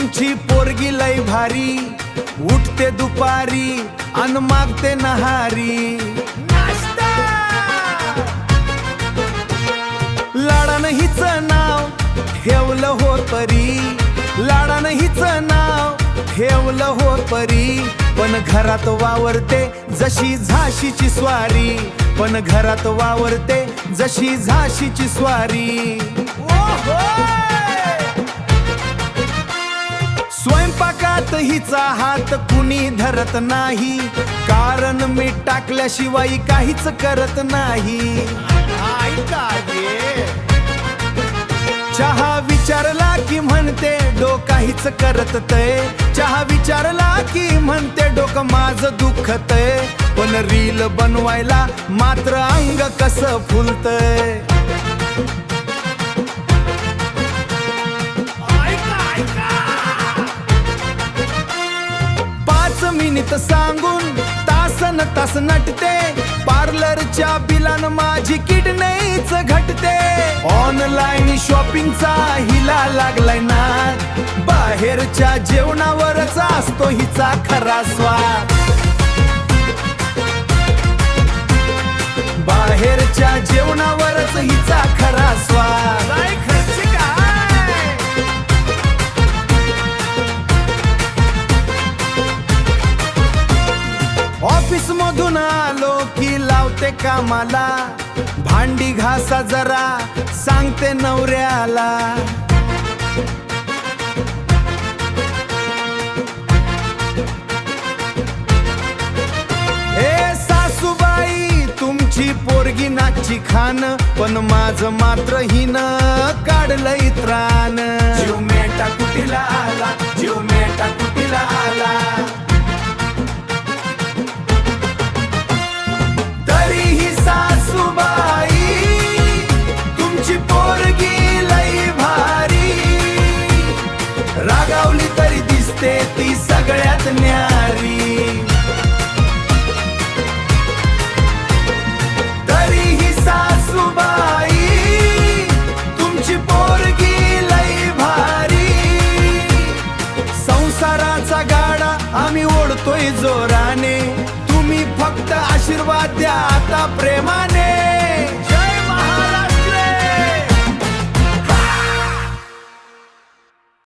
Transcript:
तुमची पोरगी लय भारी, उठते दुपारी अन मागते नहारी। लाडानं हिचं नाव ठेवलं हो परी, लाडानं हिचं नाव ठेवलं हो परी। पण घरात वावरते जशी झाशीची स्वारी, पण घरात वावरते जशी झाशीची स्वारी। स्वयंपाकात हिचा हात कुणी धरत नाही, कारण मीठ टाकल्याशिवाय काहीच करत नाही। चहा विचारला की म्हणते डोकं काहीच करत तय, चहा विचारला की म्हणते डोकं माझं दुखतय। पण रील बनवायला मात्र अंग कसं फुलतय। 5 मिनिट सांगून तासन तास नटते, पार्लरच्या बिलान माझी किडनीच घटते। ऑनलाईन शॉपिंगचा हिला लागलाय ना, बाहेरच्या जेवणावरच असतो हिचा खरा स्वाद। बाहेरच्या जेवणावरच हिचा खरा स्वाद। ऑफिस मधून आलो की लावते कामाला, भांडी घासा जरा सांगते नवऱ्याला। ए सासूबाई तुमची पोरगी नाची खान, पण माझं मात्र हिनं काढलंय त्राण। जीव मेटा कुटीला आला, जीव मेटा कुटीला आला। तरीही सासूबाई तुमची पोरगी लई भारी, रागावली तरी दिसते ती सगळ्यात न्यारी। तरीही सासूबाई तुमची पोरगी लई भारी, संसाराचा गाडा आम्ही ओढतोय जोराने, तुम्ही फक्त आशीर्वाद द्या आता प्रेमाने।